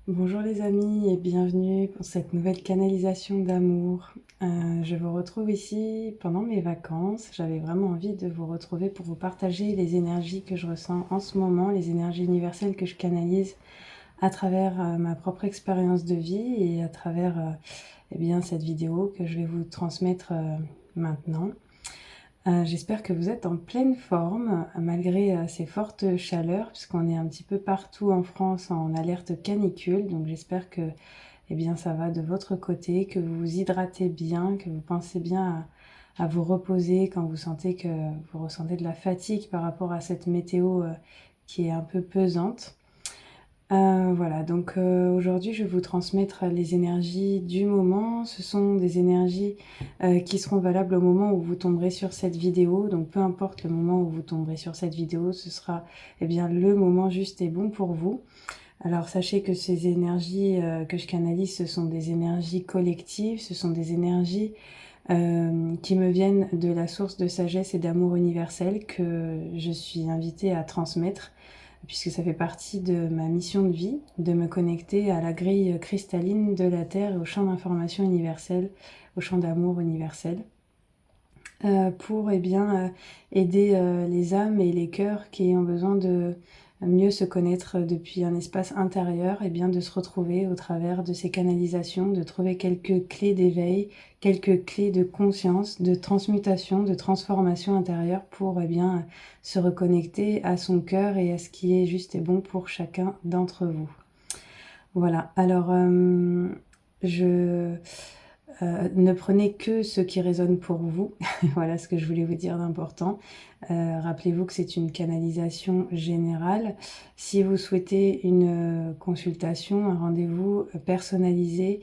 Bonjour les amis et bienvenue pour cette nouvelle canalisation d'amour. Je vous retrouve ici pendant mes vacances. J'avais vraiment envie de vous retrouver pour vous partager les énergies que je ressens en ce moment, les énergies universelles que je canalise à travers ma propre expérience de vie et à travers eh bien, cette vidéo que je vais vous transmettre maintenant. J'espère que vous êtes en pleine forme malgré ces fortes chaleurs puisqu'on est un petit peu partout en France en alerte canicule. Donc j'espère que eh bien, ça va de votre côté, que vous vous hydratez bien, que vous pensez bien à vous reposer quand vous sentez que vous ressentez de la fatigue par rapport à cette météo qui est un peu pesante. Voilà, donc aujourd'hui, je vais vous transmettre les énergies du moment. Ce sont des énergies qui seront valables au moment où vous tomberez sur cette vidéo. Donc peu importe le moment où vous tomberez sur cette vidéo, ce sera eh bien, le moment juste et bon pour vous. Alors sachez que ces énergies que je canalise, ce sont des énergies collectives, ce sont des énergies qui me viennent de la source de sagesse et d'amour universel que je suis invitée à transmettre, puisque ça fait partie de ma mission de vie, de me connecter à la grille cristalline de la Terre et au champ d'information universel, au champ d'amour universel, pour eh bien, aider les âmes et les cœurs qui ont besoin de mieux se connaître depuis un espace intérieur, et bien de se retrouver au travers de ces canalisations, de trouver quelques clés d'éveil, quelques clés de conscience, de transmutation, de transformation intérieure pour eh bien, se reconnecter à son cœur et à ce qui est juste et bon pour chacun d'entre vous. Voilà, alors je ne prenez que ce qui résonne pour vous. Voilà ce que je voulais vous dire d'important. Rappelez-vous que c'est une canalisation générale. Si vous souhaitez une consultation, un rendez-vous personnalisé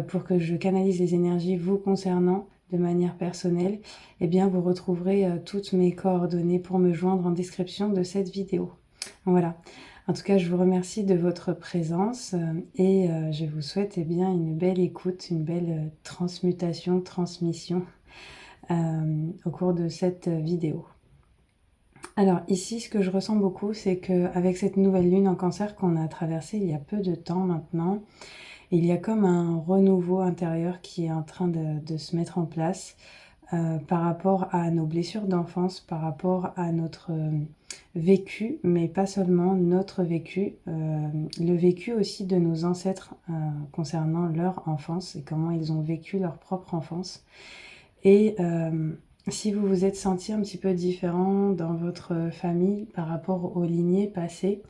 pour que je canalise les énergies vous concernant de manière personnelle, eh bien vous retrouverez toutes mes coordonnées pour me joindre en description de cette vidéo. Voilà. En tout cas, je vous remercie de votre présence et je vous souhaite eh bien, une belle écoute, une belle transmutation, transmission au cours de cette vidéo. Alors ici, ce que je ressens beaucoup, c'est qu'avec cette nouvelle lune en cancer qu'on a traversée il y a peu de temps maintenant, il y a comme un renouveau intérieur qui est en train de se mettre en place. Par rapport à nos blessures d'enfance, par rapport à notre vécu, mais pas seulement notre vécu, le vécu aussi de nos ancêtres concernant leur enfance et comment ils ont vécu leur propre enfance. Et si vous vous êtes senti un petit peu différent dans votre famille par rapport aux lignées passées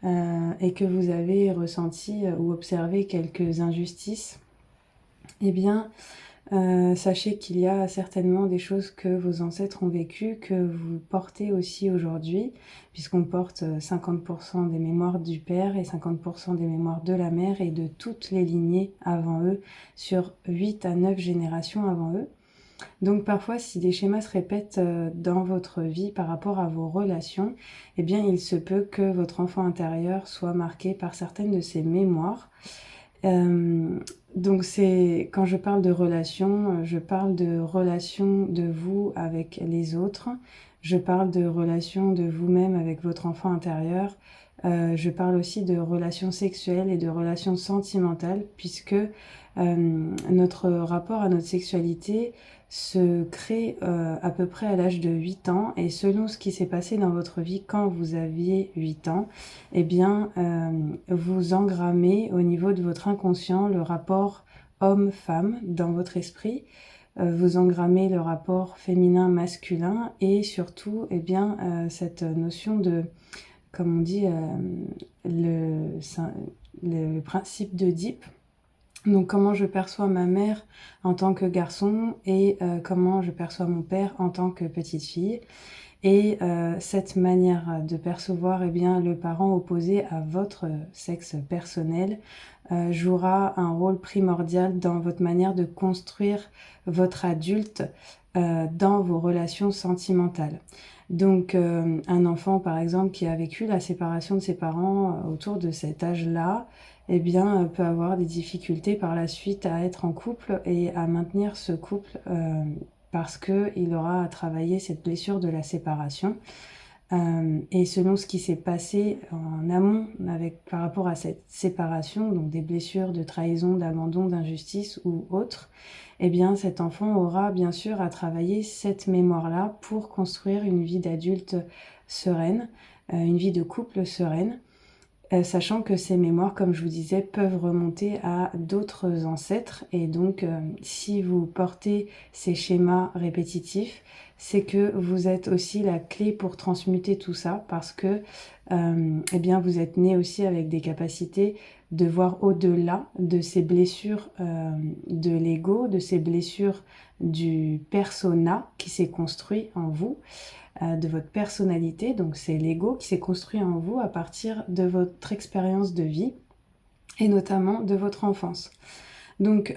et que vous avez ressenti ou observé quelques injustices, eh bien, sachez qu'il y a certainement des choses que vos ancêtres ont vécues, que vous portez aussi aujourd'hui, puisqu'on porte 50% des mémoires du père et 50% des mémoires de la mère et de toutes les lignées avant eux, sur 8 à 9 générations avant eux. Donc parfois, si des schémas se répètent dans votre vie par rapport à vos relations, eh bien il se peut que votre enfant intérieur soit marqué par certaines de ces mémoires. Euh, donc c'est quand je parle de relations, je parle de relations de vous avec les autres, je parle de relations de vous-même avec votre enfant intérieur, je parle aussi de relations sexuelles et de relations sentimentales, puisque notre rapport à notre sexualité se crée à peu près à l'âge de 8 ans, et selon ce qui s'est passé dans votre vie quand vous aviez 8 ans, eh bien, vous engrammez au niveau de votre inconscient le rapport homme-femme dans votre esprit, vous engrammez le rapport féminin-masculin et surtout, eh bien, cette notion de, comme on dit, le, le principe d'Oedipe. Donc comment je perçois ma mère en tant que garçon et comment je perçois mon père en tant que petite fille. Et cette manière de percevoir eh bien, le parent opposé à votre sexe personnel jouera un rôle primordial dans votre manière de construire votre adulte dans vos relations sentimentales. Donc un enfant par exemple qui a vécu la séparation de ses parents autour de cet âge-là, eh bien, peut avoir des difficultés par la suite à être en couple et à maintenir ce couple parce qu'il aura à travailler cette blessure de la séparation. Et selon ce qui s'est passé en amont par rapport à cette séparation, donc des blessures de trahison, d'abandon, d'injustice ou autre, eh bien cet enfant aura bien sûr à travailler cette mémoire-là pour construire une vie d'adulte sereine, une vie de couple sereine. Sachant que ces mémoires, comme je vous disais, peuvent remonter à d'autres ancêtres. Et donc, si vous portez ces schémas répétitifs, c'est que vous êtes aussi la clé pour transmuter tout ça, parce que eh bien, vous êtes né aussi avec des capacités de voir au-delà de ces blessures de l'ego, de ces blessures du persona qui s'est construit en vous, de votre personnalité, donc c'est l'ego qui s'est construit en vous à partir de votre expérience de vie et notamment de votre enfance. Donc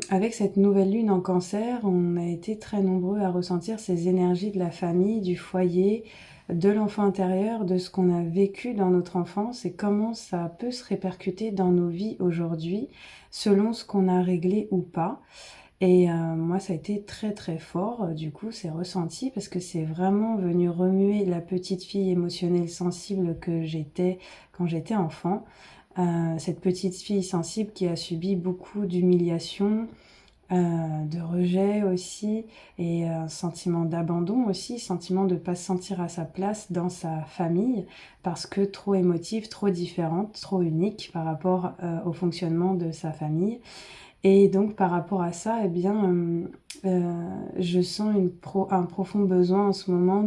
avec cette nouvelle lune en cancer, on a été très nombreux à ressentir ces énergies de la famille, du foyer, de l'enfant intérieur, de ce qu'on a vécu dans notre enfance et comment ça peut se répercuter dans nos vies aujourd'hui selon ce qu'on a réglé ou pas. Et moi, ça a été très, très fort, du coup, c'est ressenti parce que c'est vraiment venu remuer la petite fille émotionnelle sensible que j'étais quand j'étais enfant. Cette petite fille sensible qui a subi beaucoup d'humiliation, de rejet aussi et un sentiment d'abandon aussi, sentiment de ne pas se sentir à sa place dans sa famille parce que trop émotive, trop différente, trop unique par rapport, au fonctionnement de sa famille. Et donc par rapport à ça, eh bien, je sens un profond besoin en ce moment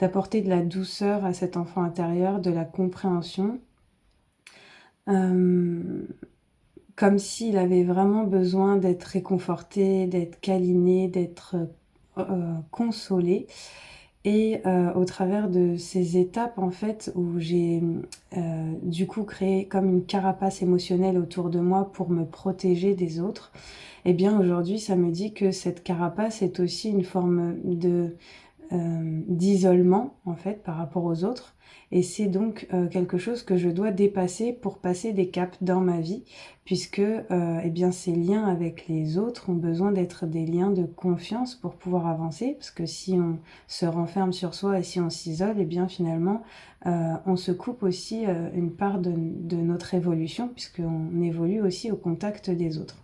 d'apporter de la douceur à cet enfant intérieur, de la compréhension, hem, comme s'il avait vraiment besoin d'être réconforté, d'être câliné, d'être, consolé. Et au travers de ces étapes, en fait, où j'ai, du coup créé comme une carapace émotionnelle autour de moi pour me protéger des autres, et bien aujourd'hui, ça me dit que cette carapace est aussi une forme d'isolement, en fait, par rapport aux autres. Et c'est donc quelque chose que je dois dépasser pour passer des caps dans ma vie, puisque eh bien, ces liens avec les autres ont besoin d'être des liens de confiance pour pouvoir avancer, parce que si on se renferme sur soi et si on s'isole, eh bien finalement, on se coupe aussi une part de notre évolution, puisqu'on évolue aussi au contact des autres.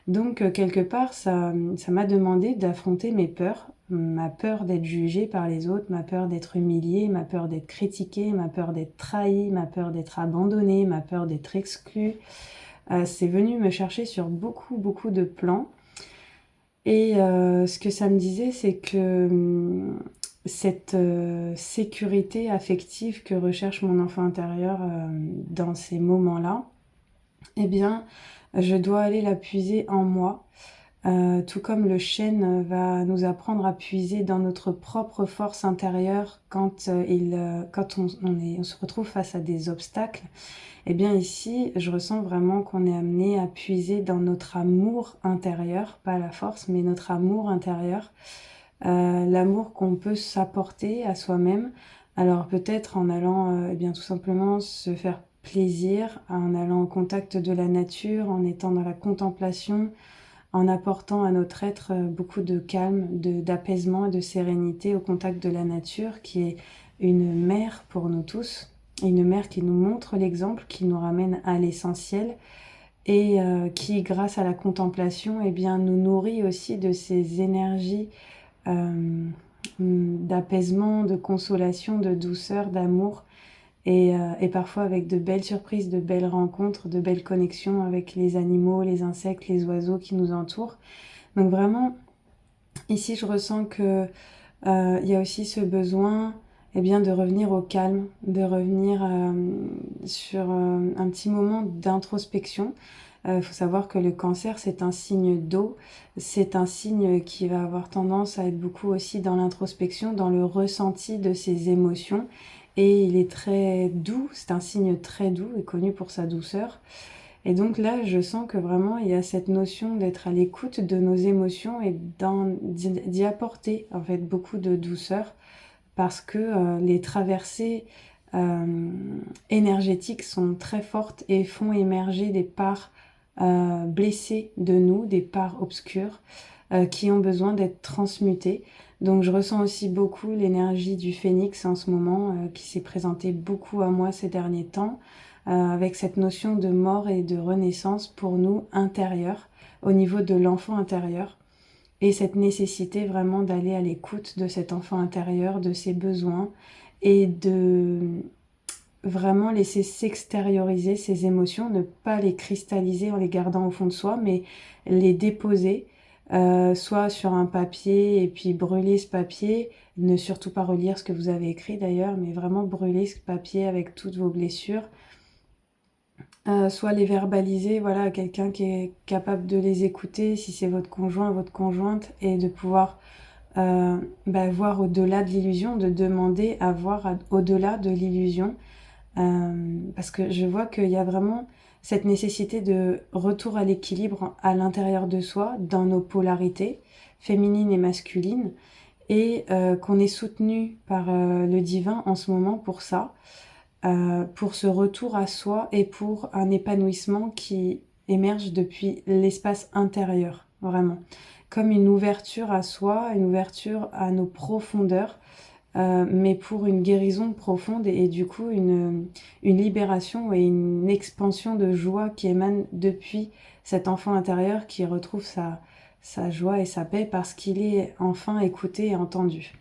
Donc quelque part, ça m'a demandé d'affronter mes peurs, ma peur d'être jugée par les autres, ma peur d'être humiliée, ma peur d'être critiquée, ma peur d'être trahie, ma peur d'être abandonnée, ma peur d'être exclue. C'est venu me chercher sur beaucoup, beaucoup de plans et ce que ça me disait, c'est que, cette, sécurité affective que recherche mon enfant intérieur, dans ces moments-là, eh bien, je dois aller la puiser en moi, tout comme le chêne va nous apprendre à puiser dans notre propre force intérieure quand on se retrouve face à des obstacles. Eh bien ici, je ressens vraiment qu'on est amené à puiser dans notre amour intérieur, pas la force, mais notre amour intérieur, l'amour qu'on peut s'apporter à soi-même. Alors peut-être en allant, eh bien tout simplement se faire plaisir, en allant au contact de la nature, en étant dans la contemplation, en apportant à notre être, beaucoup de calme, d'apaisement et de sérénité au contact de la nature qui est une mère pour nous tous, une mère qui nous montre l'exemple, qui nous ramène à l'essentiel et qui grâce à la contemplation, eh bien nous nourrit aussi de ces énergies, d'apaisement, de consolation, de douceur, d'amour et parfois avec de belles surprises, de belles rencontres, de belles connexions avec les animaux, les insectes, les oiseaux qui nous entourent. Donc vraiment, ici, je ressens que, il y a aussi ce besoin, eh bien, de revenir au calme, de revenir, sur, un petit moment d'introspection. Faut savoir que le cancer, c'est un signe d'eau, c'est un signe qui va avoir tendance à être beaucoup aussi dans l'introspection, dans le ressenti de ses émotions et il est très doux, c'est un signe très doux et connu pour sa douceur. Et donc là, je sens que vraiment il y a cette notion d'être à l'écoute de nos émotions et d'y apporter en fait beaucoup de douceur parce que les traversées énergétiques sont très fortes et font émerger des parts blessées de nous, des parts obscures qui ont besoin d'être transmutées. Donc je ressens aussi beaucoup l'énergie du phénix en ce moment, qui s'est présenté beaucoup à moi ces derniers temps, avec cette notion de mort et de renaissance pour nous intérieure, au niveau de l'enfant intérieur. Et cette nécessité vraiment d'aller à l'écoute de cet enfant intérieur, de ses besoins, et de vraiment laisser s'extérioriser ses émotions, ne pas les cristalliser en les gardant au fond de soi, mais les déposer, soit sur un papier et puis brûler ce papier, ne surtout pas relire ce que vous avez écrit d'ailleurs, mais vraiment brûler ce papier avec toutes vos blessures, soit les verbaliser, voilà, à quelqu'un qui est capable de les écouter, si c'est votre conjoint, votre conjointe, et de pouvoir voir au-delà de l'illusion, de demander à voir au-delà de l'illusion. Parce que je vois qu'il y a vraiment cette nécessité de retour à l'équilibre à l'intérieur de soi, dans nos polarités, féminines et masculines, et qu'on est soutenu par le divin en ce moment pour ça, pour ce retour à soi et pour un épanouissement qui émerge depuis l'espace intérieur, vraiment. Comme une ouverture à soi, une ouverture à nos profondeurs, mais pour une guérison profonde et du coup une libération et une expansion de joie qui émane depuis cet enfant intérieur qui retrouve sa joie et sa paix parce qu'il est enfin écouté et entendu.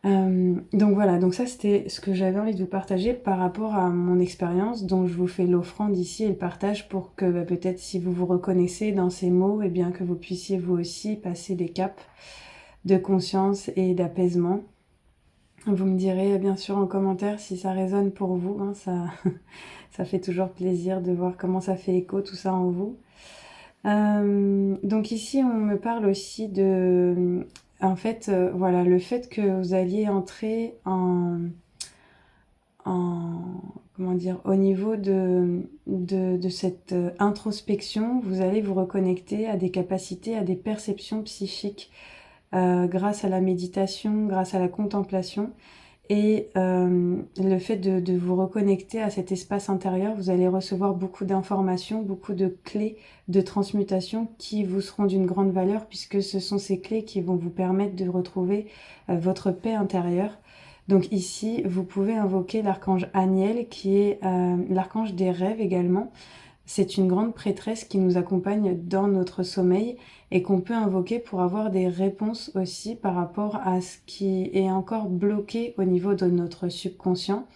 Donc voilà, donc ça c'était ce que j'avais envie de vous partager par rapport à mon expérience, dont je vous fais l'offrande ici et le partage pour que peut-être si vous vous reconnaissez dans ces mots, et bien que vous puissiez vous aussi passer des caps de conscience et d'apaisement. Vous me direz bien sûr en commentaire si ça résonne pour vous, hein, ça fait toujours plaisir de voir comment ça fait écho tout ça en vous. Donc ici on me parle aussi de, en fait, voilà, le fait que vous alliez entrer comment dire, au niveau de cette introspection, vous allez vous reconnecter à des capacités, à des perceptions psychiques grâce à la méditation, grâce à la contemplation. Et le fait de vous reconnecter à cet espace intérieur, vous allez recevoir beaucoup d'informations, beaucoup de clés de transmutation qui vous seront d'une grande valeur puisque ce sont ces clés qui vont vous permettre de retrouver votre paix intérieure. Donc ici, vous pouvez invoquer l'archange Aniel qui est l'archange des rêves également. C'est une grande prêtresse qui nous accompagne dans notre sommeil et qu'on peut invoquer pour avoir des réponses aussi par rapport à ce qui est encore bloqué au niveau de notre subconscient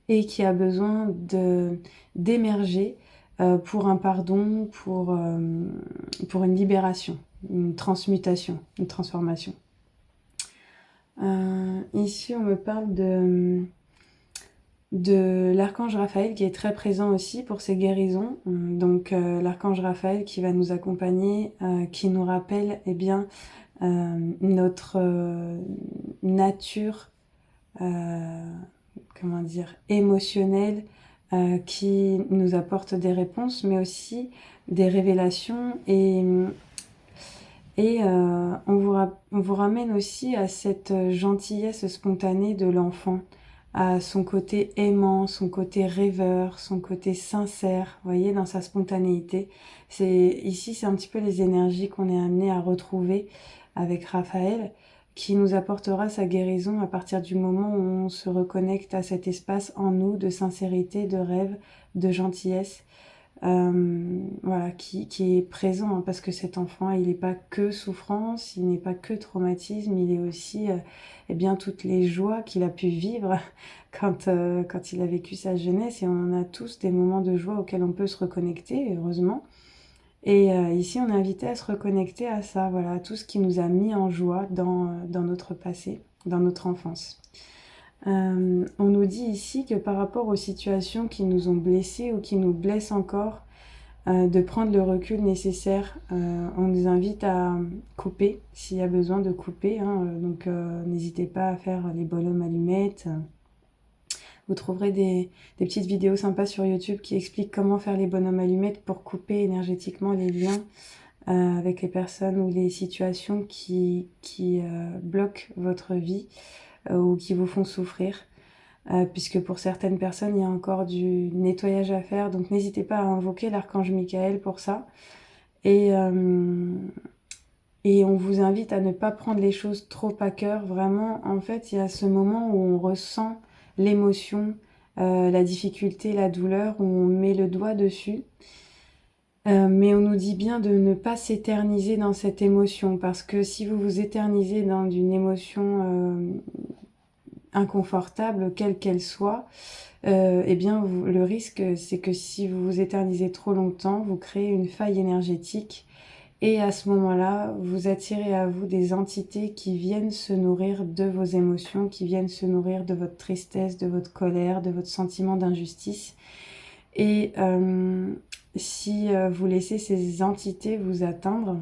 et qui a besoin d'émerger pour un pardon, pour une libération, une transmutation, une transformation. Ici, on me parle de l'archange Raphaël qui est très présent aussi pour ses guérisons. Donc l'archange Raphaël qui va nous accompagner, qui nous rappelle bien notre nature, comment dire, émotionnelle, qui nous apporte des réponses, mais aussi des révélations et on vous ramène aussi à cette gentillesse spontanée de l'enfant, à son côté aimant, son côté rêveur, son côté sincère, vous voyez, dans sa spontanéité. Ici, c'est un petit peu les énergies qu'on est amené à retrouver avec Raphaël, qui nous apportera sa guérison à partir du moment où on se reconnecte à cet espace en nous de sincérité, de rêve, de gentillesse. Voilà, qui est présent, hein, parce que cet enfant, il n'est pas que souffrance, il n'est pas que traumatisme, il est aussi bien toutes les joies qu'il a pu vivre quand il a vécu sa jeunesse, et on a tous des moments de joie auxquels on peut se reconnecter, heureusement. Et ici, on est invité à se reconnecter à ça, voilà, à tout ce qui nous a mis en joie dans notre passé, dans notre enfance. On nous dit ici que par rapport aux situations qui nous ont blessés ou qui nous blessent encore, de prendre le recul nécessaire. On nous invite à couper s'il y a besoin de couper, hein, donc n'hésitez pas à faire les bonhommes allumettes. Vous trouverez des petites vidéos sympas sur YouTube qui expliquent comment faire les bonhommes allumettes pour couper énergétiquement les liens avec les personnes ou les situations qui bloquent votre vie ou qui vous font souffrir. Puisque pour certaines personnes, il y a encore du nettoyage à faire. Donc n'hésitez pas à invoquer l'archange Michael pour ça. Et Et on vous invite à ne pas prendre les choses trop à cœur. Vraiment, en fait, il y a ce moment où on ressent l'émotion, la difficulté, la douleur, où on met le doigt dessus. Mais on nous dit bien de ne pas s'éterniser dans cette émotion, parce que si vous vous éternisez dans une émotion inconfortable, quelle qu'elle soit, eh bien, le risque, c'est que si vous vous éternisez trop longtemps, vous créez une faille énergétique. Et à ce moment-là, vous attirez à vous des entités qui viennent se nourrir de vos émotions, qui viennent se nourrir de votre tristesse, de votre colère, de votre sentiment d'injustice. Et si vous laissez ces entités vous atteindre,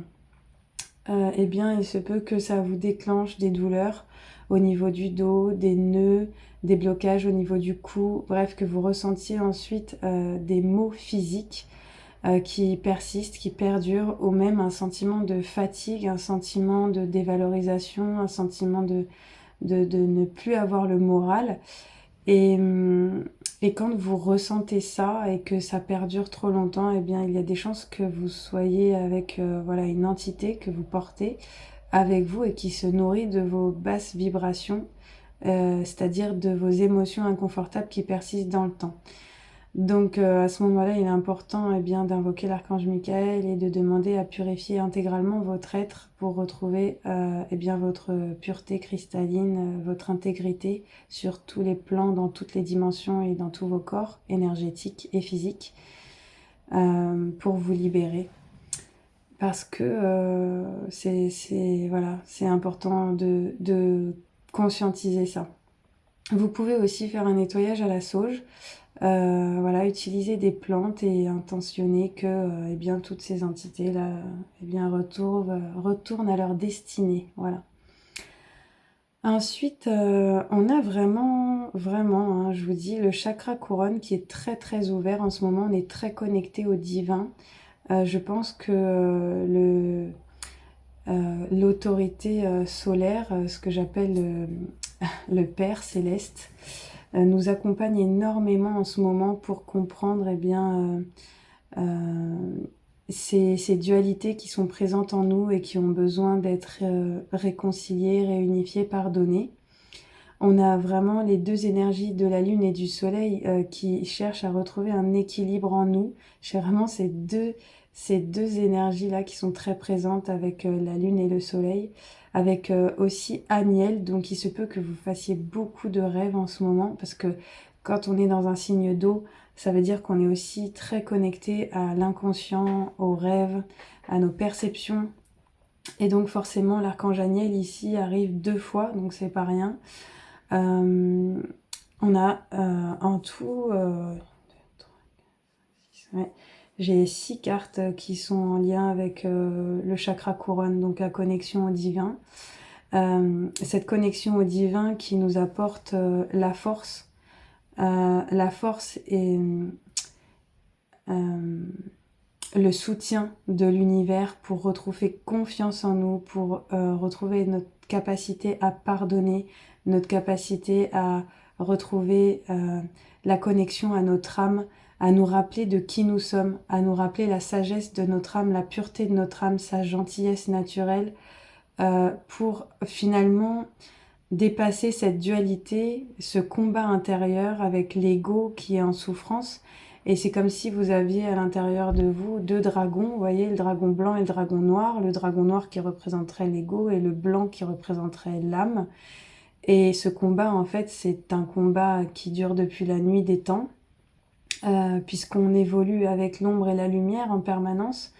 eh bien, il se peut que ça vous déclenche des douleurs au niveau du dos, des nœuds, des blocages au niveau du cou, bref, que vous ressentiez ensuite des maux physiques qui persistent, qui perdurent, ou même un sentiment de fatigue, un sentiment de dévalorisation, un sentiment de ne plus avoir le moral. Et, et quand vous ressentez ça et que ça perdure trop longtemps, eh bien, il y a des chances que vous soyez avec voilà, une entité que vous portez avec vous et qui se nourrit de vos basses vibrations, c'est-à-dire de vos émotions inconfortables qui persistent dans le temps. Donc à ce moment-là, il est important bien d'invoquer l'archange Michael et de demander à purifier intégralement votre être pour retrouver bien votre pureté cristalline, votre intégrité sur tous les plans, dans toutes les dimensions et dans tous vos corps énergétiques et physiques pour vous libérer. Parce que voilà, c'est important de conscientiser ça. Vous pouvez aussi faire un nettoyage à la sauge. Voilà, utiliser des plantes et intentionner que eh bien, toutes ces entités-là eh bien, retournent à leur destinée. Voilà. Ensuite, on a vraiment, hein, je vous dis, le chakra couronne qui est très très ouvert en ce moment. On est très connecté au divin. Je pense que l'autorité solaire, ce que j'appelle le Père céleste, nous accompagne énormément en ce moment pour comprendre eh bien, ces dualités qui sont présentes en nous et qui ont besoin d'être réconciliées, réunifiées, pardonnées. On a vraiment les deux énergies de la Lune et du Soleil qui cherchent à retrouver un équilibre en nous. J'ai vraiment ces deux énergies-là qui sont très présentes avec la Lune et le Soleil, avec aussi Aniel. Donc il se peut que vous fassiez beaucoup de rêves en ce moment, parce que quand on est dans un signe d'eau, ça veut dire qu'on est aussi très connecté à l'inconscient, aux rêves, à nos perceptions. Et donc forcément, l'archange Aniel ici arrive 2 fois, donc c'est pas rien. On a en tout... ouais, j'ai 6 cartes qui sont en lien avec le chakra couronne, donc la connexion au divin. Cette connexion au divin qui nous apporte la force. La force et le soutien de l'univers pour retrouver confiance en nous, pour retrouver notre capacité à pardonner, notre capacité à retrouver la connexion à notre âme, à nous rappeler de qui nous sommes, à nous rappeler la sagesse de notre âme, la pureté de notre âme, sa gentillesse naturelle, pour finalement dépasser cette dualité, ce combat intérieur avec l'ego qui est en souffrance. Et c'est comme si vous aviez à l'intérieur de vous 2 dragons, vous voyez, le dragon blanc et le dragon noir qui représenterait l'ego et le blanc qui représenterait l'âme. Et ce combat, en fait, c'est un combat qui dure depuis la nuit des temps, puisqu'on évolue avec l'ombre et la lumière en permanence.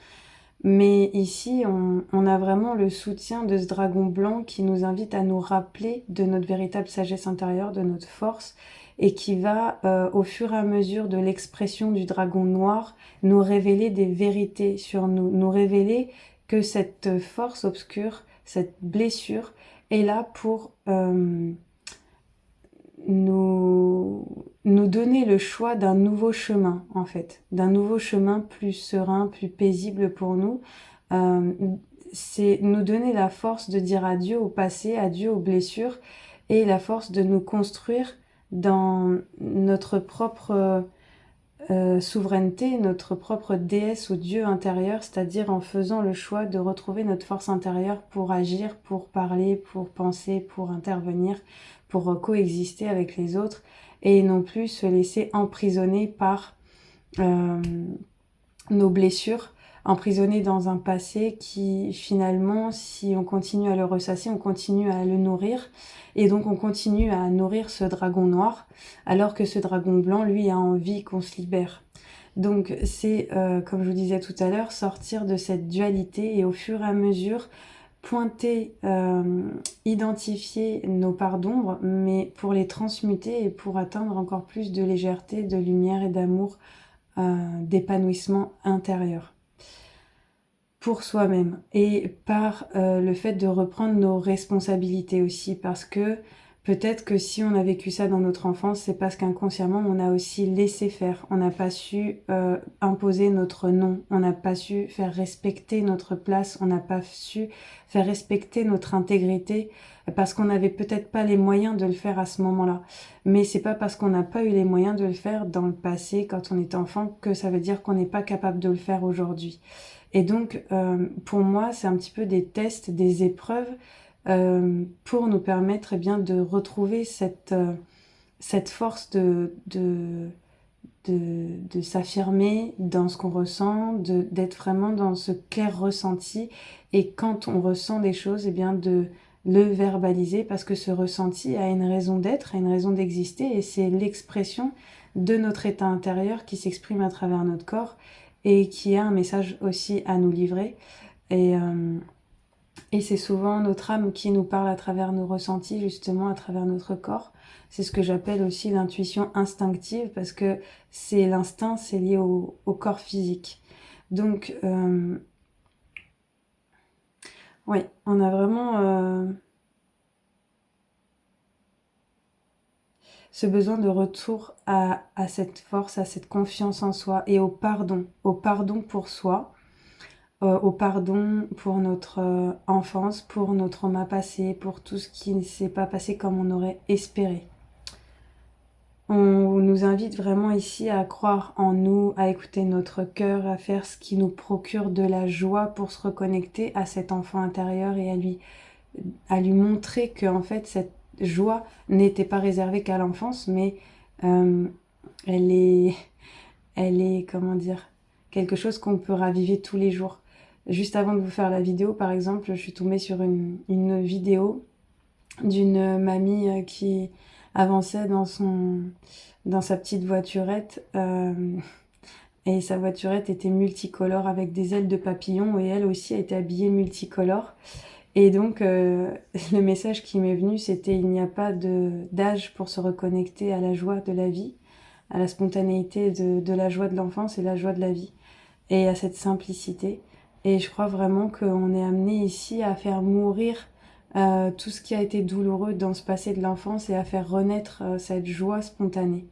Mais ici, on a vraiment le soutien de ce dragon blanc qui nous invite à nous rappeler de notre véritable sagesse intérieure, de notre force, et qui va, au fur et à mesure de l'expression du dragon noir, nous révéler des vérités sur nous, nous révéler que cette force obscure, cette blessure, est là pour nous donner le choix d'un nouveau chemin, en fait, d'un nouveau chemin plus serein, plus paisible pour nous. C'est nous donner la force de dire adieu au passé, adieu aux blessures, et la force de nous construire dans notre propre souveraineté, notre propre déesse ou dieu intérieur, c'est-à-dire en faisant le choix de retrouver notre force intérieure pour agir, pour parler, pour penser, pour intervenir, pour coexister avec les autres, et non plus se laisser emprisonner par nos blessures, emprisonnées dans un passé qui finalement, si on continue à le ressasser, on continue à le nourrir, et donc on continue à nourrir ce dragon noir, alors que ce dragon blanc, lui, a envie qu'on se libère. Donc c'est, comme je vous disais tout à l'heure, sortir de cette dualité et au fur et à mesure pointer, identifier nos parts d'ombre, mais pour les transmuter et pour atteindre encore plus de légèreté, de lumière et d'amour, d'épanouissement intérieur pour soi-même, et par le fait de reprendre nos responsabilités aussi, parce que peut-être que si on a vécu ça dans notre enfance, c'est parce qu'inconsciemment on a aussi laissé faire, on n'a pas su imposer notre nom, on n'a pas su faire respecter notre place, on n'a pas su faire respecter notre intégrité, parce qu'on n'avait peut-être pas les moyens de le faire à ce moment-là. Mais c'est pas parce qu'on n'a pas eu les moyens de le faire dans le passé, quand on était enfant, que ça veut dire qu'on n'est pas capable de le faire aujourd'hui. Et donc, pour moi, c'est un petit peu des tests, des épreuves, pour nous permettre, eh bien, de retrouver cette force de s'affirmer dans ce qu'on ressent, d'être vraiment dans ce clair ressenti. Et quand on ressent des choses, eh bien, de le verbaliser, parce que ce ressenti a une raison d'être, a une raison d'exister, et c'est l'expression de notre état intérieur qui s'exprime à travers notre corps et qui a un message aussi à nous livrer. Et, euh, et c'est souvent notre âme qui nous parle à travers nos ressentis, justement, à travers notre corps. C'est ce que j'appelle aussi l'intuition instinctive, parce que c'est l'instinct, c'est lié au corps physique. Donc, oui, on a vraiment ce besoin de retour à cette force, à cette confiance en soi et au pardon pour soi, au pardon pour notre enfance, pour nos traumas passés, pour tout ce qui ne s'est pas passé comme on aurait espéré. On nous invite vraiment ici à croire en nous, à écouter notre cœur, à faire ce qui nous procure de la joie pour se reconnecter à cet enfant intérieur et à lui montrer que en fait cette joie n'était pas réservée qu'à l'enfance, mais euh, elle est, elle est, comment dire, quelque chose qu'on peut raviver tous les jours. Juste avant de vous faire la vidéo, par exemple, je suis tombée sur une vidéo d'une mamie qui avançait dans sa petite voiturette, et sa voiturette était multicolore avec des ailes de papillon, et elle aussi était habillée multicolore. Et donc le message qui m'est venu, c'était: il n'y a pas d'âge pour se reconnecter à la joie de la vie, à la spontanéité de la joie de l'enfance et la joie de la vie, et à cette simplicité. Et je crois vraiment qu'on est amené ici à faire mourir tout ce qui a été douloureux dans ce passé de l'enfance et à faire renaître cette joie spontanée.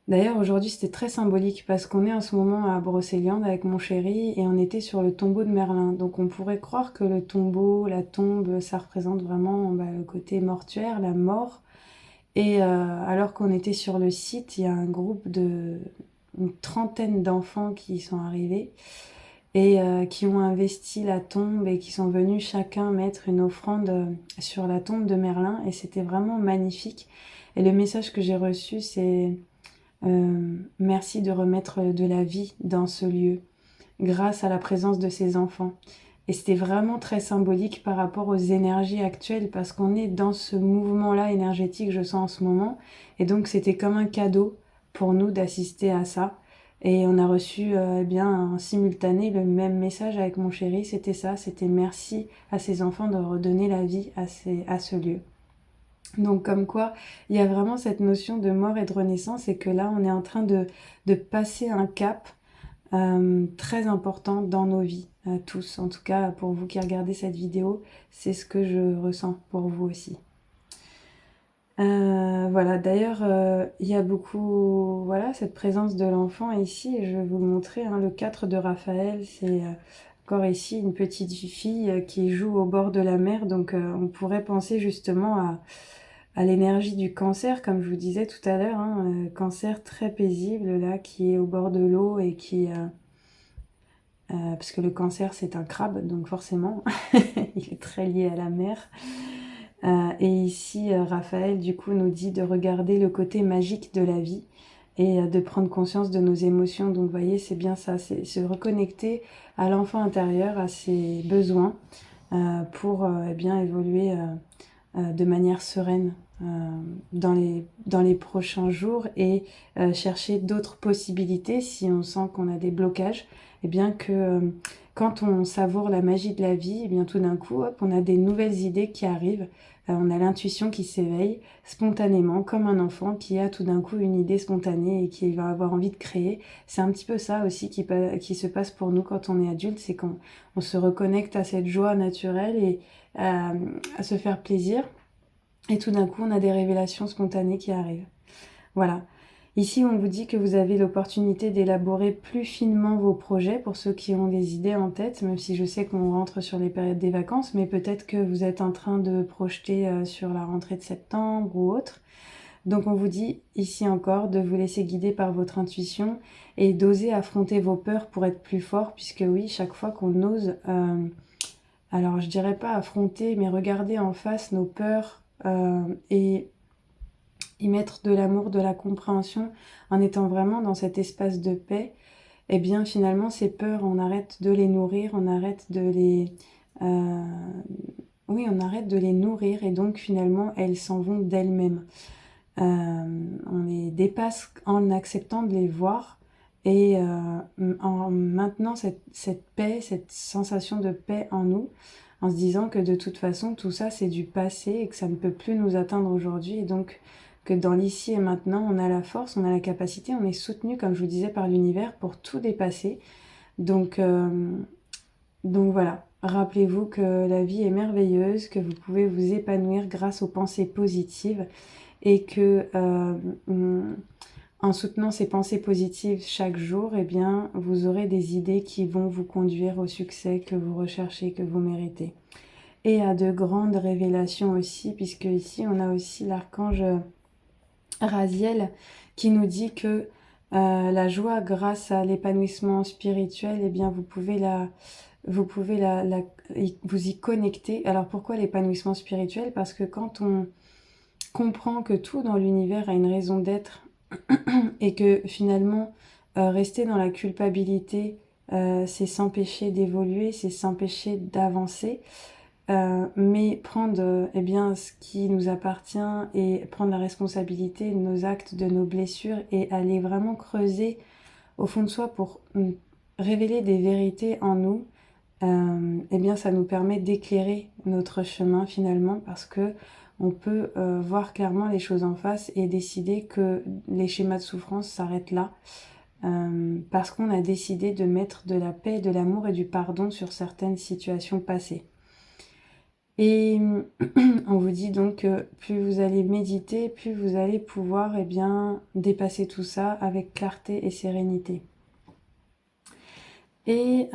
D'ailleurs, aujourd'hui, c'était très symbolique parce qu'on est en ce moment à Brocéliande avec mon chéri et on était sur le tombeau de Merlin. Donc on pourrait croire que le tombeau, la tombe, ça représente vraiment le côté mortuaire, la mort. Et alors qu'on était sur le site, il y a un groupe une trentaine d'enfants qui sont arrivés et qui ont investi la tombe et qui sont venus chacun mettre une offrande sur la tombe de Merlin. Et c'était vraiment magnifique. Et le message que j'ai reçu, c'est: merci de remettre de la vie dans ce lieu, grâce à la présence de ces enfants. Et c'était vraiment très symbolique par rapport aux énergies actuelles, parce qu'on est dans ce mouvement-là énergétique, je sens en ce moment. Et donc c'était comme un cadeau pour nous d'assister à ça. Et on a reçu bien en simultané le même message avec mon chéri, c'était ça, c'était merci à ces enfants de redonner la vie à ce lieu. Donc comme quoi, il y a vraiment cette notion de mort et de renaissance, et que là, on est en train de passer un cap très important dans nos vies, tous. En tout cas, pour vous qui regardez cette vidéo, c'est ce que je ressens pour vous aussi. Voilà, d'ailleurs, il y a beaucoup, voilà, cette présence de l'enfant ici, et je vais vous le montrer, hein, le 4 de Raphaël, c'est encore ici une petite fille qui joue au bord de la mer, donc on pourrait penser justement à l'énergie du cancer, comme je vous disais tout à l'heure, hein, cancer très paisible là, qui est au bord de l'eau et qui... parce que le cancer c'est un crabe, donc forcément, il est très lié à la mer. Et ici, Raphaël, du coup, nous dit de regarder le côté magique de la vie et de prendre conscience de nos émotions. Donc, vous voyez, c'est bien ça, c'est se reconnecter à l'enfant intérieur, à ses besoins, pour eh bien évoluer de manière sereine dans les prochains jours et chercher d'autres possibilités si on sent qu'on a des blocages, et bien que quand on savoure la magie de la vie, et bien tout d'un coup, hop, on a des nouvelles idées qui arrivent, on a l'intuition qui s'éveille spontanément, comme un enfant qui a tout d'un coup une idée spontanée et qui va avoir envie de créer. C'est un petit peu ça aussi qui se passe pour nous quand on est adulte, c'est qu'on se reconnecte à cette joie naturelle et à se faire plaisir. Et tout d'un coup, on a des révélations spontanées qui arrivent. Voilà. Ici, on vous dit que vous avez l'opportunité d'élaborer plus finement vos projets pour ceux qui ont des idées en tête, même si je sais qu'on rentre sur les périodes des vacances, mais peut-être que vous êtes en train de projeter sur la rentrée de septembre ou autre. Donc on vous dit ici encore de vous laisser guider par votre intuition et d'oser affronter vos peurs pour être plus fort, puisque oui, chaque fois qu'on ose, alors je dirais pas affronter, mais regarder en face nos peurs et y mettre de l'amour, de la compréhension, en étant vraiment dans cet espace de paix, eh bien finalement ces peurs, on arrête de les nourrir, on arrête de les... euh, oui, on arrête de les nourrir et donc finalement elles s'en vont d'elles-mêmes. On les dépasse en acceptant de les voir et en maintenant cette paix, cette sensation de paix en nous, en se disant que de toute façon tout ça c'est du passé et que ça ne peut plus nous atteindre aujourd'hui, et donc que dans l'ici et maintenant on a la force, on a la capacité, on est soutenu comme je vous disais par l'univers pour tout dépasser. Donc, donc voilà, rappelez-vous que la vie est merveilleuse, que vous pouvez vous épanouir grâce aux pensées positives et que en soutenant ces pensées positives chaque jour, eh bien, vous aurez des idées qui vont vous conduire au succès que vous recherchez, que vous méritez. Et à de grandes révélations aussi, puisque ici on a aussi l'archange Raziel qui nous dit que la joie grâce à l'épanouissement spirituel, eh bien, vous pouvez vous y connecter. Alors pourquoi l'épanouissement spirituel? Parce que quand on comprend que tout dans l'univers a une raison d'être et que finalement rester dans la culpabilité, c'est s'empêcher d'évoluer, c'est s'empêcher d'avancer, mais prendre eh bien ce qui nous appartient et prendre la responsabilité de nos actes, de nos blessures, et aller vraiment creuser au fond de soi pour révéler des vérités en nous, eh bien ça nous permet d'éclairer notre chemin finalement, parce que on peut voir clairement les choses en face et décider que les schémas de souffrance s'arrêtent là, parce qu'on a décidé de mettre de la paix, de l'amour et du pardon sur certaines situations passées. Et on vous dit donc que plus vous allez méditer, plus vous allez pouvoir eh bien, dépasser tout ça avec clarté et sérénité. Et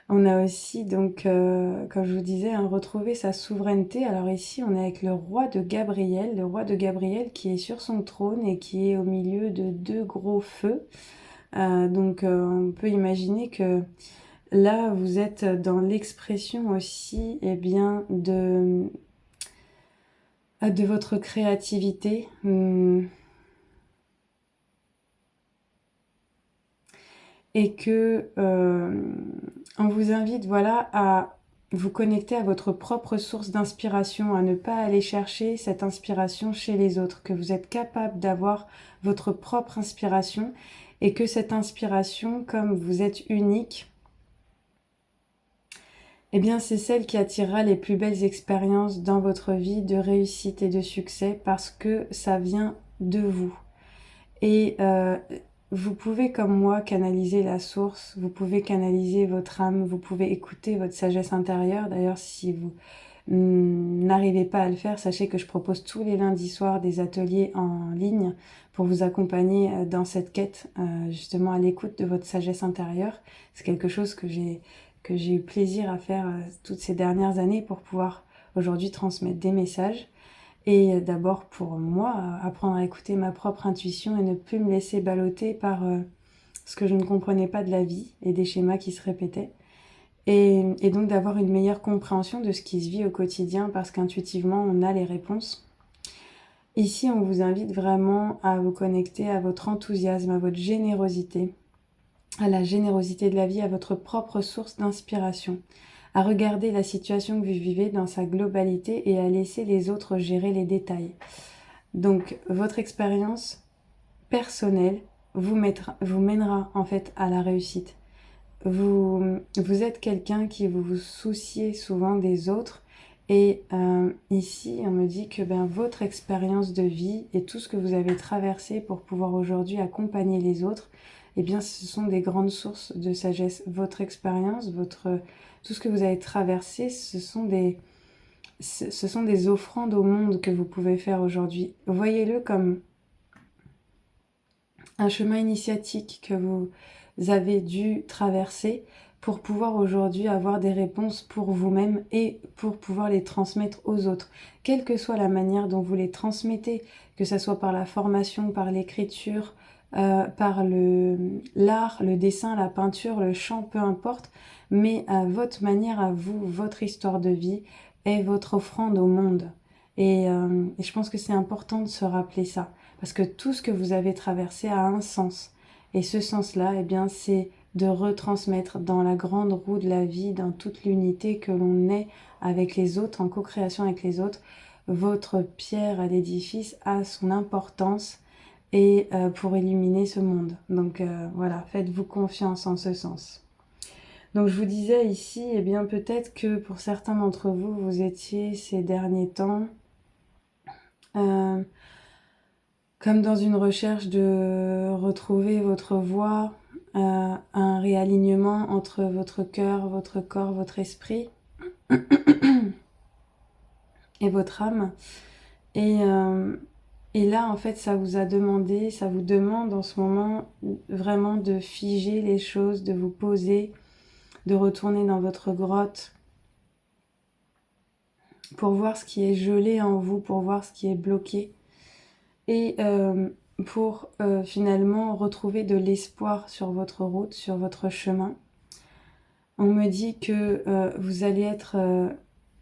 on a aussi, donc, comme je vous disais, retrouver sa souveraineté. Alors ici, on est avec le roi de Gabriel qui est sur son trône et qui est au milieu de deux gros feux. Donc, on peut imaginer que là, vous êtes dans l'expression aussi, eh bien, de votre créativité. Et que on vous invite, voilà, à vous connecter à votre propre source d'inspiration, à ne pas aller chercher cette inspiration chez les autres, que vous êtes capable d'avoir votre propre inspiration, et que cette inspiration, comme vous êtes unique, eh bien c'est celle qui attirera les plus belles expériences dans votre vie de réussite et de succès, parce que ça vient de vous. Et vous pouvez, comme moi, canaliser la source, vous pouvez canaliser votre âme, vous pouvez écouter votre sagesse intérieure. D'ailleurs, si vous n'arrivez pas à le faire, sachez que je propose tous les lundis soirs des ateliers en ligne pour vous accompagner dans cette quête, justement à l'écoute de votre sagesse intérieure. C'est quelque chose que j'ai eu plaisir à faire toutes ces dernières années pour pouvoir aujourd'hui transmettre des messages. Et d'abord pour moi, apprendre à écouter ma propre intuition et ne plus me laisser balloter par ce que je ne comprenais pas de la vie et des schémas qui se répétaient. Et donc d'avoir une meilleure compréhension de ce qui se vit au quotidien parce qu'intuitivement on a les réponses. Ici on vous invite vraiment à vous connecter à votre enthousiasme, à votre générosité, à la générosité de la vie, à votre propre source d'inspiration, à regarder la situation que vous vivez dans sa globalité et à laisser les autres gérer les détails. Donc votre expérience personnelle vous mènera en fait à la réussite. Vous êtes quelqu'un qui vous souciez souvent des autres et ici on me dit que votre expérience de vie et tout ce que vous avez traversé pour pouvoir aujourd'hui accompagner les autres, eh bien ce sont des grandes sources de sagesse. Votre expérience, tout ce que vous avez traversé, ce sont des offrandes au monde que vous pouvez faire aujourd'hui. Voyez-le comme un chemin initiatique que vous avez dû traverser pour pouvoir aujourd'hui avoir des réponses pour vous-même et pour pouvoir les transmettre aux autres. Quelle que soit la manière dont vous les transmettez, que ce soit par la formation, par l'écriture, par l'art, le dessin, la peinture, le chant, peu importe, mais à votre manière, à vous, votre histoire de vie est votre offrande au monde. Et je pense que c'est important de se rappeler ça. Parce que tout ce que vous avez traversé a un sens. Et ce sens-là, eh bien, c'est de retransmettre dans la grande roue de la vie, dans toute l'unité que l'on est avec les autres, en co-création avec les autres. Votre pierre à l'édifice a son importance et pour illuminer ce monde. Donc voilà, faites-vous confiance en ce sens. Donc je vous disais ici, eh bien peut-être que pour certains d'entre vous, vous étiez ces derniers temps comme dans une recherche de retrouver votre voie, un réalignement entre votre cœur, votre corps, votre esprit et votre âme. Et là, en fait, ça vous demande en ce moment vraiment de figer les choses, de vous poser, de retourner dans votre grotte pour voir ce qui est gelé en vous, pour voir ce qui est bloqué. Et pour finalement retrouver de l'espoir sur votre route, sur votre chemin. On me dit que vous allez être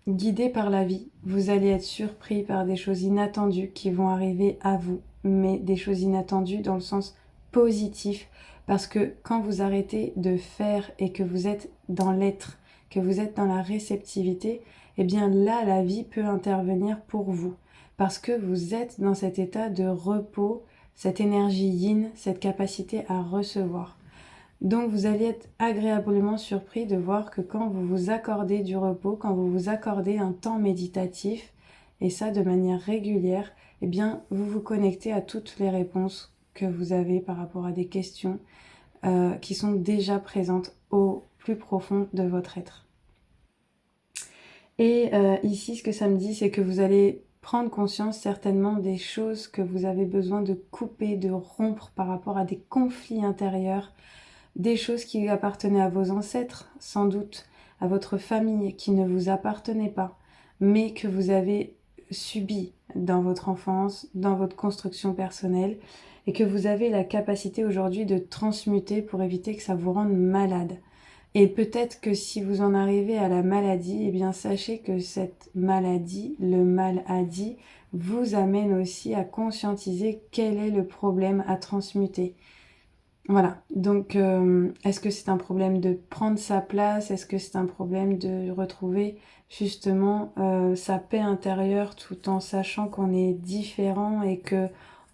guidé par la vie, vous allez être surpris par des choses inattendues qui vont arriver à vous, mais des choses inattendues dans le sens positif, parce que quand vous arrêtez de faire et que vous êtes dans l'être, que vous êtes dans la réceptivité, eh bien là, la vie peut intervenir pour vous, parce que vous êtes dans cet état de repos, cette énergie yin, cette capacité à recevoir. Donc vous allez être agréablement surpris de voir que quand vous vous accordez du repos, quand vous vous accordez un temps méditatif, et ça de manière régulière, eh bien vous vous connectez à toutes les réponses que vous avez par rapport à des questions qui sont déjà présentes au plus profond de votre être. Et ici, ce que ça me dit, c'est que vous allez prendre conscience certainement des choses que vous avez besoin de couper, de rompre par rapport à des conflits intérieurs, des choses qui appartenaient à vos ancêtres, sans doute, à votre famille, qui ne vous appartenaient pas, mais que vous avez subi dans votre enfance, dans votre construction personnelle, et que vous avez la capacité aujourd'hui de transmuter pour éviter que ça vous rende malade. Et peut-être que si vous en arrivez à la maladie, eh bien sachez que cette maladie, le maladie, vous amène aussi à conscientiser quel est le problème à transmuter. Voilà, donc est-ce que c'est un problème de prendre sa place? Est-ce que c'est un problème de retrouver justement sa paix intérieure tout en sachant qu'on est différent et que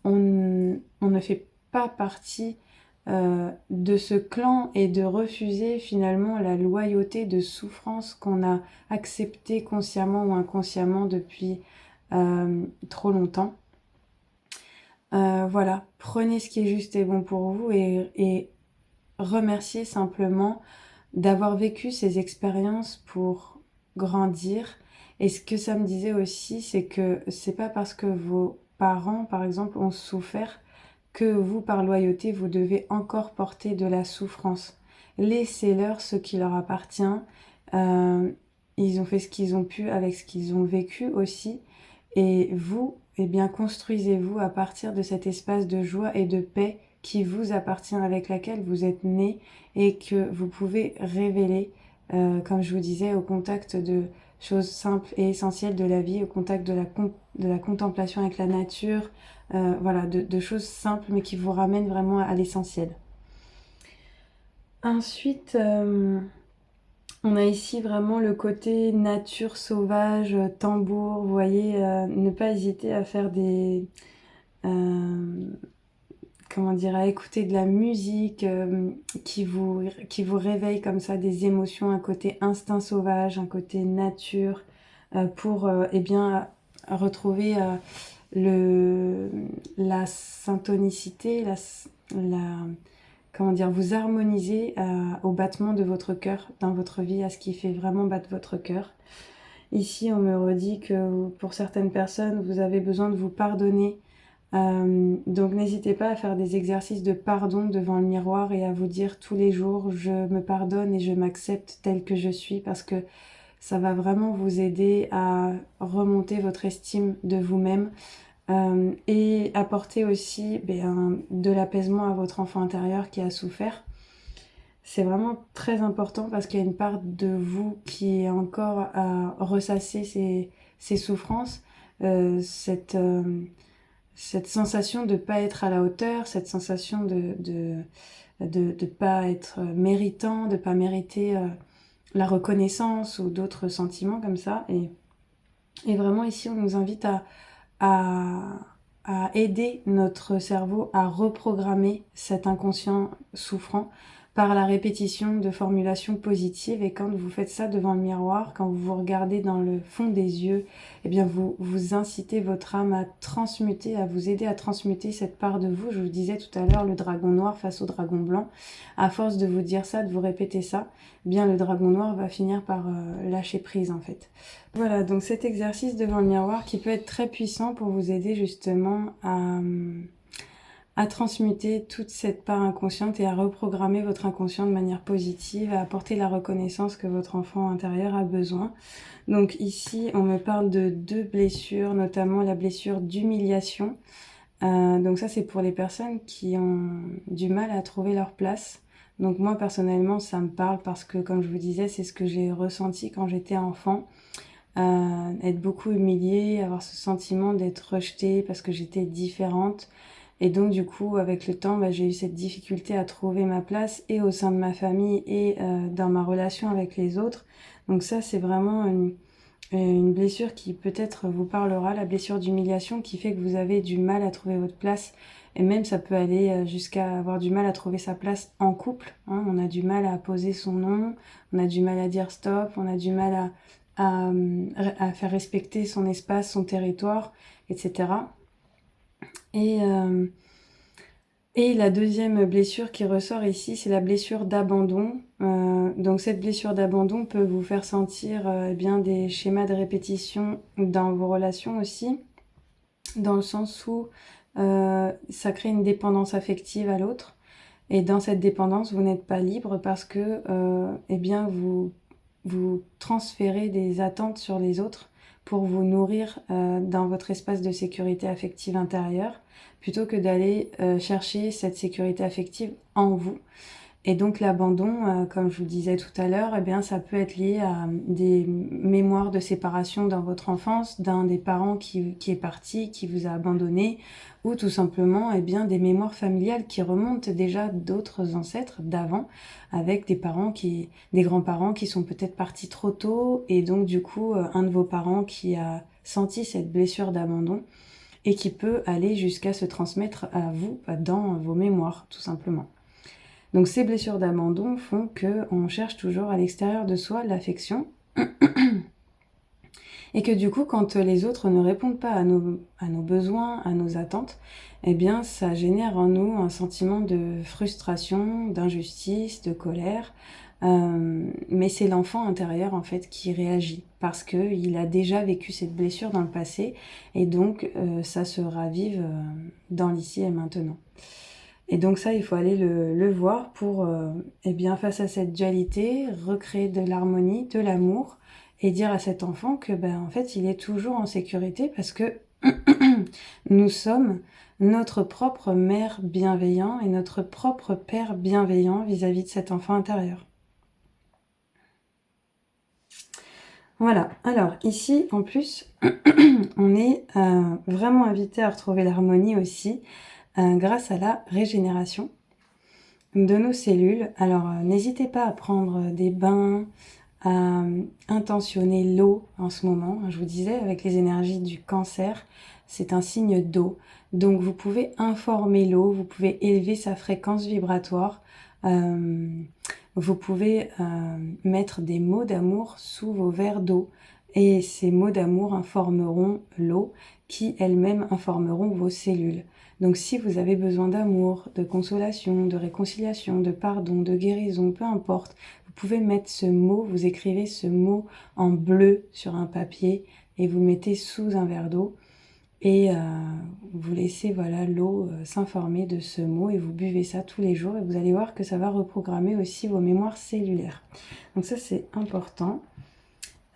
on ne fait pas partie de ce clan et de refuser finalement la loyauté de souffrance qu'on a acceptée consciemment ou inconsciemment depuis trop longtemps. Voilà, prenez ce qui est juste et bon pour vous et remerciez simplement d'avoir vécu ces expériences pour grandir. Et ce que ça me disait aussi, c'est que c'est pas parce que vos parents, par exemple, ont souffert que vous, par loyauté, vous devez encore porter de la souffrance. Laissez-leur ce qui leur appartient. Ils ont fait ce qu'ils ont pu avec ce qu'ils ont vécu aussi. Et vous, eh bien, construisez-vous à partir de cet espace de joie et de paix qui vous appartient, avec laquelle vous êtes né et que vous pouvez révéler, comme je vous disais, au contact de choses simples et essentielles de la vie, au contact de la contemplation avec la nature, voilà, de choses simples mais qui vous ramènent vraiment à l'essentiel. Ensuite, on a ici vraiment le côté nature sauvage, tambour, vous voyez, ne pas hésiter à faire des... comment dire, à écouter de la musique qui vous réveille comme ça des émotions, un côté instinct sauvage, un côté nature, pour eh bien retrouver le, la syntonicité, la, comment dire, vous harmoniser au battement de votre cœur dans votre vie, à ce qui fait vraiment battre votre cœur. Ici, on me redit que pour certaines personnes, vous avez besoin de vous pardonner. Donc n'hésitez pas à faire des exercices de pardon devant le miroir et à vous dire tous les jours, je me pardonne et je m'accepte tel que je suis, parce que ça va vraiment vous aider à remonter votre estime de vous-même, et apporter aussi de l'apaisement à votre enfant intérieur qui a souffert. C'est vraiment très important parce qu'il y a une part de vous qui est encore à ressasser ces souffrances, cette sensation de ne pas être à la hauteur, cette sensation de pas être méritant, de pas mériter la reconnaissance ou d'autres sentiments comme ça. Et vraiment ici, on nous invite à, à aider notre cerveau à reprogrammer cet inconscient souffrant par la répétition de formulations positives. Et quand vous faites ça devant le miroir, quand vous vous regardez dans le fond des yeux, eh bien vous incitez votre âme à transmuter, à vous aider à transmuter cette part de vous. Je vous disais tout à l'heure, le dragon noir face au dragon blanc. À force de vous dire ça, de vous répéter ça, eh bien le dragon noir va finir par lâcher prise en fait. Voilà, donc cet exercice devant le miroir qui peut être très puissant pour vous aider justement à transmuter toute cette part inconsciente et à reprogrammer votre inconscient de manière positive, à apporter la reconnaissance que votre enfant intérieur a besoin. Donc ici, on me parle de 2 blessures, notamment la blessure d'humiliation. Donc ça, c'est pour les personnes qui ont du mal à trouver leur place. Donc moi, personnellement, ça me parle parce que, comme je vous disais, c'est ce que j'ai ressenti quand j'étais enfant. Être beaucoup humiliée, avoir ce sentiment d'être rejetée parce que j'étais différente. Et donc du coup, avec le temps, j'ai eu cette difficulté à trouver ma place et au sein de ma famille et dans ma relation avec les autres. Donc ça, c'est vraiment une blessure qui peut-être vous parlera, la blessure d'humiliation qui fait que vous avez du mal à trouver votre place. Et même ça peut aller jusqu'à avoir du mal à trouver sa place en couple, hein. On a du mal à poser son nom, on a du mal à dire stop, on a du mal à faire respecter son espace, son territoire, etc. Et, euh, et la deuxième blessure qui ressort ici, c'est la blessure d'abandon. Donc cette blessure d'abandon peut vous faire sentir eh bien des schémas de répétition dans vos relations aussi, dans le sens où ça crée une dépendance affective à l'autre. Et dans cette dépendance, vous n'êtes pas libre parce que eh bien vous transférez des attentes sur les autres pour vous nourrir dans votre espace de sécurité affective intérieure, plutôt que d'aller chercher cette sécurité affective en vous. Et donc l'abandon, comme je vous disais tout à l'heure, eh bien ça peut être lié à des mémoires de séparation dans votre enfance, d'un des parents qui est parti, qui vous a abandonné, ou tout simplement eh bien des mémoires familiales qui remontent déjà d'autres ancêtres d'avant, avec des grands-parents qui sont peut-être partis trop tôt, et donc du coup un de vos parents qui a senti cette blessure d'abandon et qui peut aller jusqu'à se transmettre à vous dans vos mémoires, tout simplement. Donc ces blessures d'abandon font qu'on cherche toujours à l'extérieur de soi l'affection et que du coup quand les autres ne répondent pas à nos besoins, à nos attentes, eh bien ça génère en nous un sentiment de frustration, d'injustice, de colère. Mais c'est l'enfant intérieur en fait qui réagit parce qu'il a déjà vécu cette blessure dans le passé et donc ça se ravive dans l'ici et maintenant. Et donc ça, il faut aller le voir pour, eh bien, face à cette dualité, recréer de l'harmonie, de l'amour et dire à cet enfant que en fait il est toujours en sécurité parce que nous sommes notre propre mère bienveillant et notre propre père bienveillant vis-à-vis de cet enfant intérieur. Voilà, alors ici en plus on est vraiment invité à retrouver l'harmonie aussi grâce à la régénération de nos cellules. Alors n'hésitez pas à prendre des bains, à intentionner l'eau en ce moment. Je vous disais, avec les énergies du cancer, c'est un signe d'eau. Donc vous pouvez informer l'eau, vous pouvez élever sa fréquence vibratoire, vous pouvez mettre des mots d'amour sous vos verres d'eau. Et ces mots d'amour informeront l'eau qui elle-même informeront vos cellules. Donc si vous avez besoin d'amour, de consolation, de réconciliation, de pardon, de guérison, peu importe, vous pouvez mettre ce mot, vous écrivez ce mot en bleu sur un papier et vous le mettez sous un verre d'eau et vous laissez voilà l'eau s'informer de ce mot et vous buvez ça tous les jours et vous allez voir que ça va reprogrammer aussi vos mémoires cellulaires. Donc ça c'est important.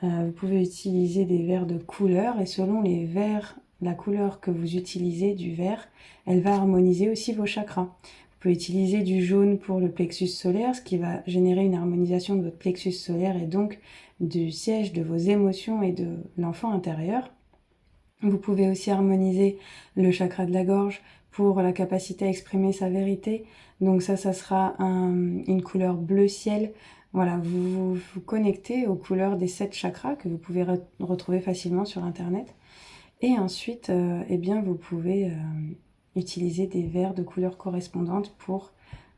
Vous pouvez utiliser des verres de couleur et selon les verres, la couleur que vous utilisez du verre, elle va harmoniser aussi vos chakras. Vous pouvez utiliser du jaune pour le plexus solaire, ce qui va générer une harmonisation de votre plexus solaire et donc du siège de vos émotions et de l'enfant intérieur. Vous pouvez aussi harmoniser le chakra de la gorge pour la capacité à exprimer sa vérité. Donc ça sera une couleur bleu ciel. Voilà, vous vous connectez aux couleurs des 7 chakras que vous pouvez retrouver facilement sur Internet. Et ensuite, eh bien, vous pouvez utiliser des verres de couleurs correspondantes pour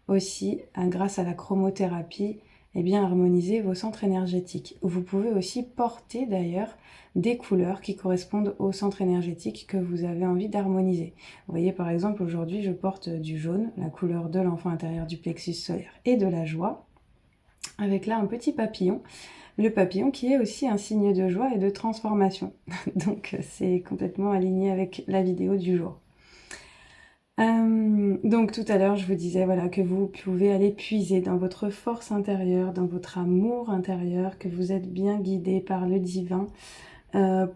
aussi, grâce à la chromothérapie, eh bien, harmoniser vos centres énergétiques. Vous pouvez aussi porter d'ailleurs des couleurs qui correspondent au centre énergétique que vous avez envie d'harmoniser. Vous voyez par exemple aujourd'hui je porte du jaune, la couleur de l'enfant intérieur du plexus solaire et de la joie, avec là un petit papillon, le papillon qui est aussi un signe de joie et de transformation. Donc c'est complètement aligné avec la vidéo du jour. Donc tout à l'heure, je vous disais voilà, que vous pouvez aller puiser dans votre force intérieure, dans votre amour intérieur, que vous êtes bien guidé par le divin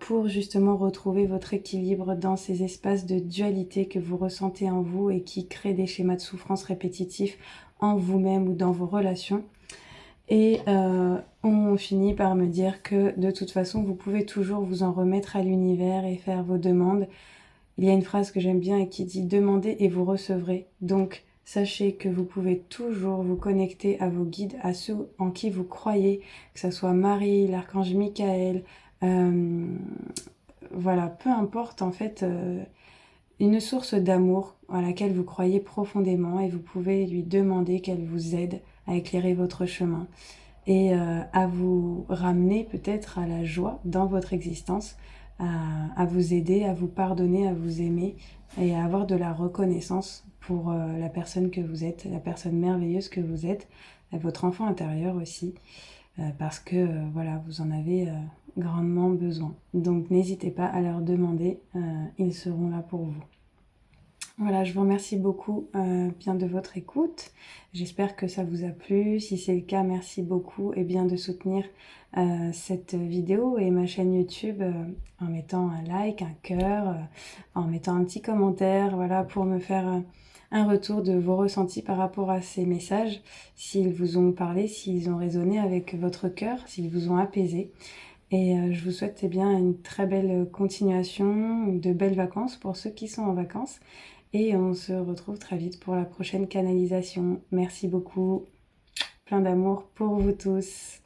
pour justement retrouver votre équilibre dans ces espaces de dualité que vous ressentez en vous et qui créent des schémas de souffrance répétitifs en vous-même ou dans vos relations. Et on finit par me dire que de toute façon, vous pouvez toujours vous en remettre à l'univers et faire vos demandes. Il y a une phrase que j'aime bien et qui dit « Demandez et vous recevrez ». Donc, sachez que vous pouvez toujours vous connecter à vos guides, à ceux en qui vous croyez, que ce soit Marie, l'archange Michael, voilà, peu importe en fait, une source d'amour à laquelle vous croyez profondément et vous pouvez lui demander qu'elle vous aide à éclairer votre chemin et à vous ramener peut-être à la joie dans votre existence, à vous aider, à vous pardonner, à vous aimer et à avoir de la reconnaissance pour la personne que vous êtes, la personne merveilleuse que vous êtes, votre enfant intérieur aussi, parce que voilà, vous en avez grandement besoin. Donc n'hésitez pas à leur demander, ils seront là pour vous. Voilà, je vous remercie beaucoup bien de votre écoute. J'espère que ça vous a plu. Si c'est le cas, merci beaucoup et bien de soutenir cette vidéo et ma chaîne YouTube en mettant un like, un cœur, en mettant un petit commentaire, voilà, pour me faire un retour de vos ressentis par rapport à ces messages, s'ils vous ont parlé, s'ils ont résonné avec votre cœur, s'ils vous ont apaisé. Et je vous souhaite eh bien une très belle continuation, de belles vacances pour ceux qui sont en vacances. Et on se retrouve très vite pour la prochaine canalisation. Merci beaucoup. Plein d'amour pour vous tous.